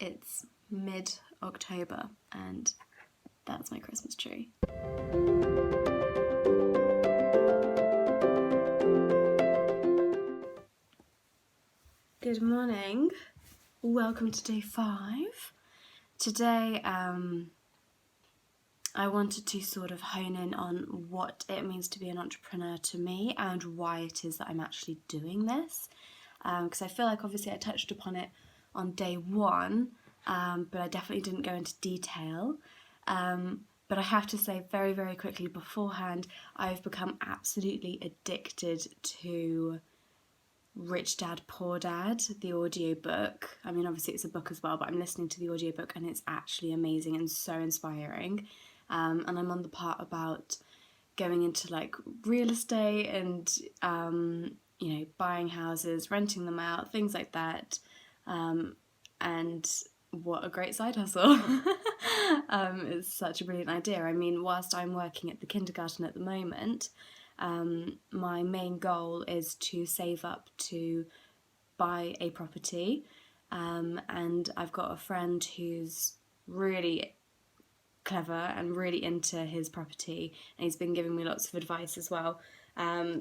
It's mid-October and that's my Christmas tree. Good morning. Welcome to day 5. Today I wanted to sort of hone in on what it means to be an entrepreneur to me and why it is that I'm actually doing this. Because I feel like obviously I touched upon it on day 1, but I definitely didn't go into detail. But I have to say very, very quickly beforehand, I've become absolutely addicted to Rich Dad, Poor Dad, the audiobook. I mean, obviously it's a book as well, but I'm listening to the audiobook and it's actually amazing and so inspiring. And I'm on the part about going into like real estate and buying houses, renting them out, things like that. And what a great side hustle. It's such a brilliant idea. I mean, whilst I'm working at the kindergarten at the moment, my main goal is to save up to buy a property. And I've got a friend who's really clever and really into his property, and he's been giving me lots of advice as well.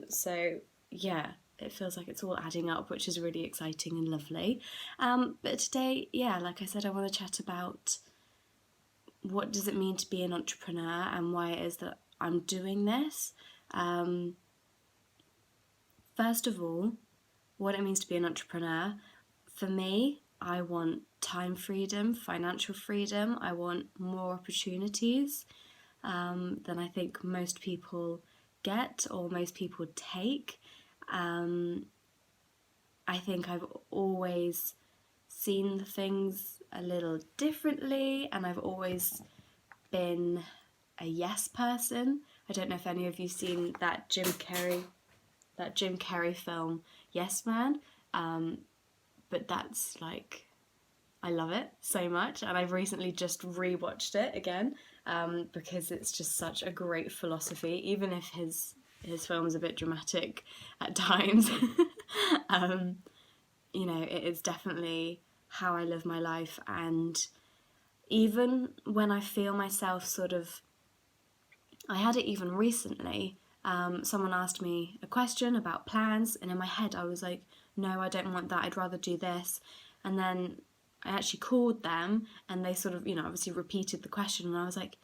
So yeah, it feels like it's all adding up, which is really exciting and lovely. But today, like I said, I want to chat about what does it mean to be an entrepreneur and why it is that I'm doing this. First of all, what it means to be an entrepreneur. For me, I want time freedom, financial freedom. I want more opportunities than I think most people get or most people take. I think I've always seen things a little differently, and I've always been a yes person. I don't know if any of you've seen that Jim Carrey film, Yes Man, but that's like, I love it so much, and I've recently just rewatched it again because it's just such a great philosophy, even if his film's a bit dramatic at times. It is definitely how I live my life, and even when I feel myself I had it even recently. Someone asked me a question about plans, and in my head I was like, no, I don't want that, I'd rather do this. And then I actually called them, and they sort of, obviously repeated the question, and I was like,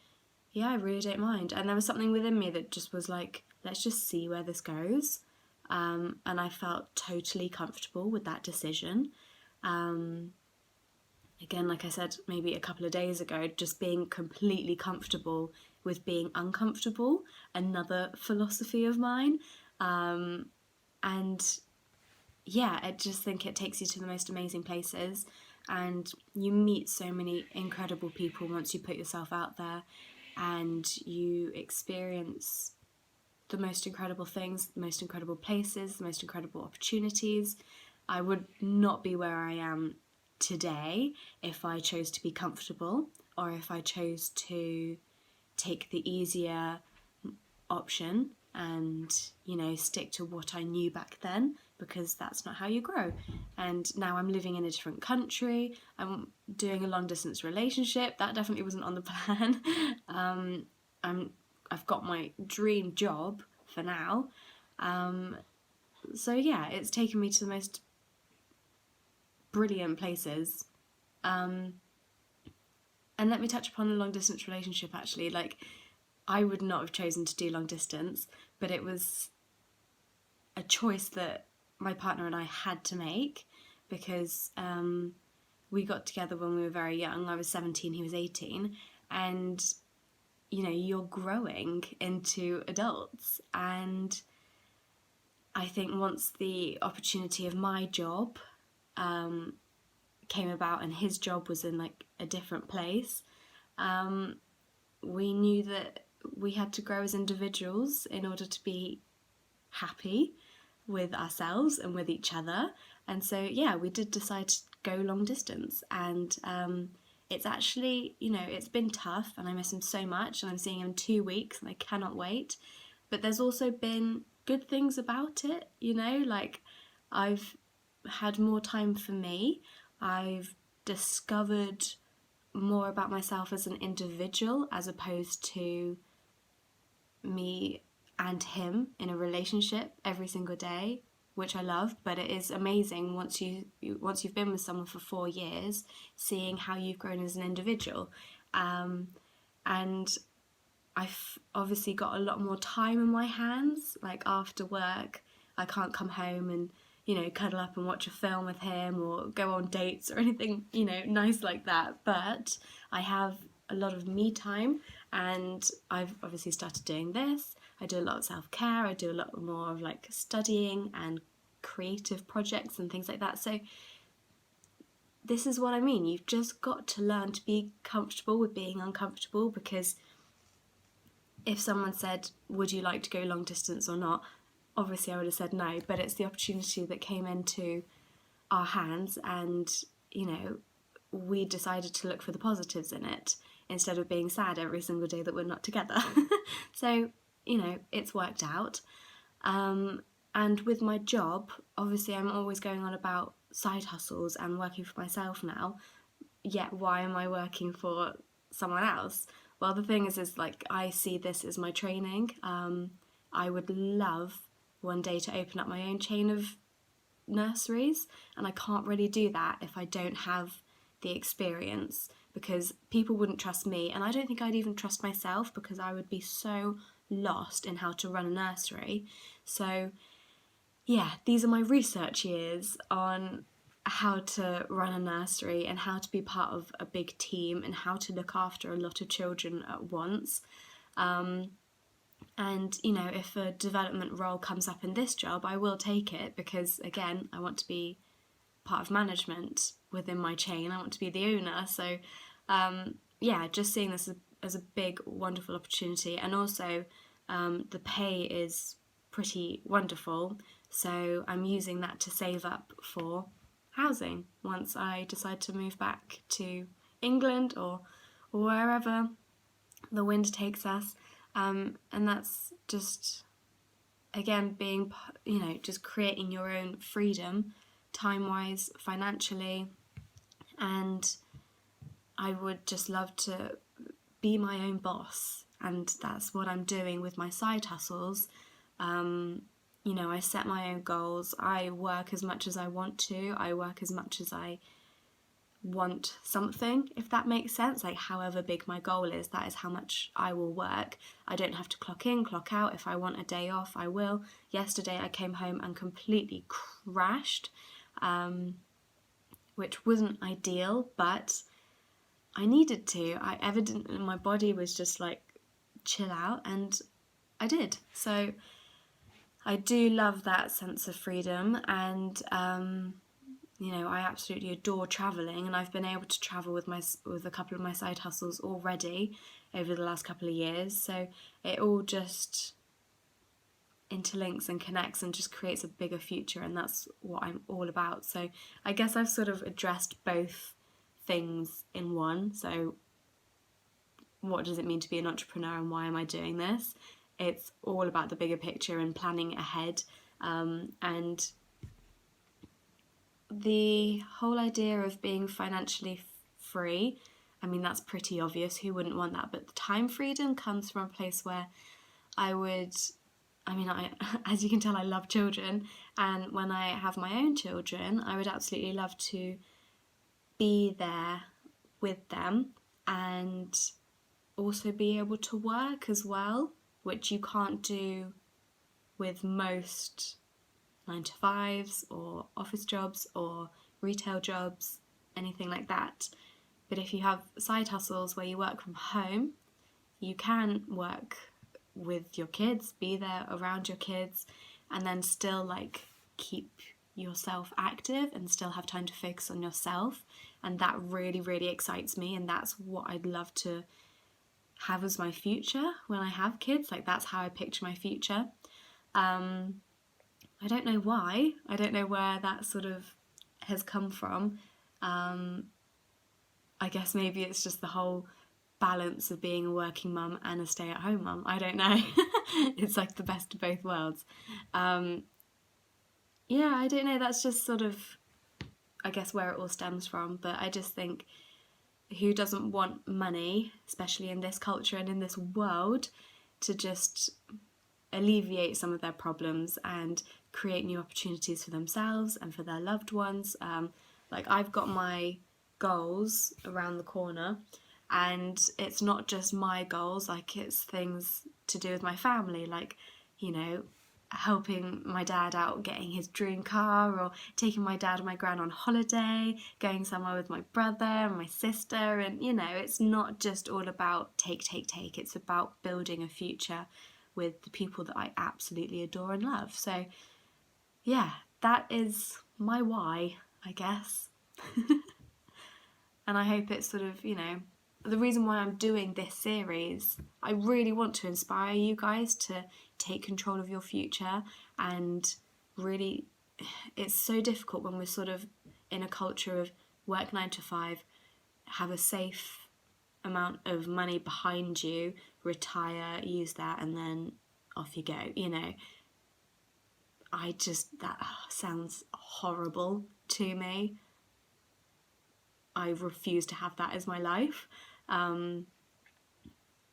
yeah, I really don't mind. And there was something within me that just was like, let's just see where this goes. And I felt totally comfortable with that decision. Again, like I said, maybe a couple of days ago, just being completely comfortable with being uncomfortable, another philosophy of mine. And yeah, I just think it takes you to the most amazing places, and you meet so many incredible people once you put yourself out there, and you experience the most incredible things, the most incredible places, the most incredible opportunities. I would not be where I am today if I chose to be comfortable, or if I chose to take the easier option and stick to what I knew back then, because that's not how you grow. And now I'm living in a different country, I'm doing a long distance relationship, that definitely wasn't on the plan. I've got my dream job for now, so yeah, it's taken me to the most brilliant places. And let me touch upon the long distance relationship. Actually, like, I would not have chosen to do long distance, but it was a choice that my partner and I had to make, because we got together when we were very young. I was 17, he was 18, and you're growing into adults. And I think once the opportunity of my job came about, and his job was in like a different place, we knew that we had to grow as individuals in order to be happy with ourselves and with each other. And so yeah, we did decide to go long distance, and it's actually, it's been tough, and I miss him so much, and I'm seeing him in 2 weeks and I cannot wait. But there's also been good things about it, like I've had more time for me. I've discovered more about myself as an individual as opposed to me and him in a relationship every single day, which I love. But it is amazing once you've been with someone for 4 years, seeing how you've grown as an individual. And I've obviously got a lot more time in my hands. Like after work, I can't come home and, cuddle up and watch a film with him or go on dates or anything, nice like that. But I have a lot of me time, and I've obviously started doing this. I do a lot of self-care. I do a lot more of like studying and creative projects and things like that. So this is what I mean. You've just got to learn to be comfortable with being uncomfortable, because if someone said, would you like to go long distance or not? Obviously I would have said no, but it's the opportunity that came into our hands, and, we decided to look for the positives in it instead of being sad every single day that we're not together. So, it's worked out. And with my job, obviously I'm always going on about side hustles and working for myself now, yet why am I working for someone else? Well, the thing is like, I see this as my training. I would love one day to open up my own chain of nurseries, and I can't really do that if I don't have the experience, because people wouldn't trust me, and I don't think I'd even trust myself, because I would be so lost in how to run a nursery. So yeah, these are my research years on how to run a nursery and how to be part of a big team and how to look after a lot of children at once. And, if a development role comes up in this job, I will take it, because, again, I want to be part of management within my chain. I want to be the owner. So, just seeing this as a big, wonderful opportunity. And also, the pay is pretty wonderful. So I'm using that to save up for housing once I decide to move back to England or wherever the wind takes us. And that's just, again, being, just creating your own freedom, time-wise, financially. And I would just love to be my own boss. And that's what I'm doing with my side hustles. I set my own goals. I work as much as I want to. I work as much as I want something, if that makes sense. Like, however big my goal is, that is how much I will work. I don't have to clock in, clock out. If I want a day off, I will. Yesterday I came home and completely crashed, which wasn't ideal, but I needed to. My body was just like, chill out, and I did. So I do love that sense of freedom, and I absolutely adore travelling, and I've been able to travel with a couple of my side hustles already over the last couple of years. So it all just interlinks and connects and just creates a bigger future, and that's what I'm all about. So I guess I've sort of addressed both things in one. So what does it mean to be an entrepreneur, and why am I doing this? It's all about the bigger picture and planning ahead. And the whole idea of being financially free, I mean, that's pretty obvious. Who wouldn't want that? But the time freedom comes from a place where as you can tell, I love children. And when I have my own children, I would absolutely love to be there with them and also be able to work as well, which you can't do with most 9-to-5s or office jobs or retail jobs, anything like that. But if you have side hustles where you work from home, you can work with your kids, be there around your kids, and then still like keep yourself active and still have time to focus on yourself. And that really, really excites me, and that's what I'd love to have as my future when I have kids. Like, that's how I picture my future. I don't know why. I don't know where that sort of has come from. I guess maybe it's just the whole balance of being a working mum and a stay-at-home mum. I don't know. It's like the best of both worlds. I don't know. That's just sort of I guess, where it all stems from. But I just think, who doesn't want money, especially in this culture and in this world, to just alleviate some of their problems and create new opportunities for themselves and for their loved ones. Like, I've got my goals around the corner, and it's not just my goals, like, it's things to do with my family, like, you know, helping my dad out getting his dream car, or taking my dad and my gran on holiday, going somewhere with my brother and my sister. And, you know, it's not just all about take, it's about building a future with the people that I absolutely adore and love. So yeah, that is my why, I guess. And I hope it's sort of, you know, the reason why I'm doing this series. I really want to inspire you guys to take control of your future. And really, it's so difficult when we're sort of in a culture of work 9 to 5, have a safe amount of money behind you, retire, use that, and then off you go, you know. That sounds horrible to me. I refuse to have that as my life.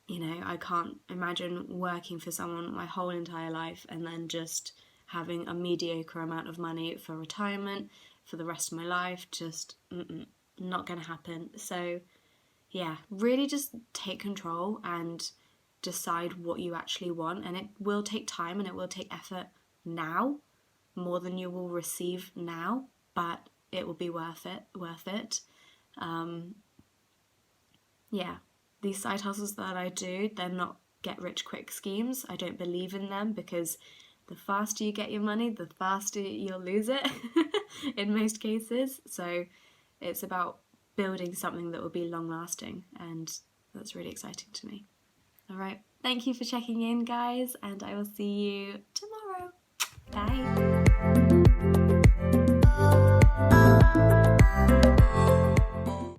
You know, I can't imagine working for someone my whole entire life and then just having a mediocre amount of money for retirement for the rest of my life. Just not going to happen. So yeah, really just take control and decide what you actually want. And it will take time and it will take effort now, more than you will receive now, but it will be worth it. Yeah, these side hustles that I do, they're not get rich quick schemes. I don't believe in them, because the faster you get your money, the faster you'll lose it in most cases. So it's about building something that will be long lasting, and that's really exciting to me. All right, thank you for checking in, guys, and I will see you tomorrow. Bye.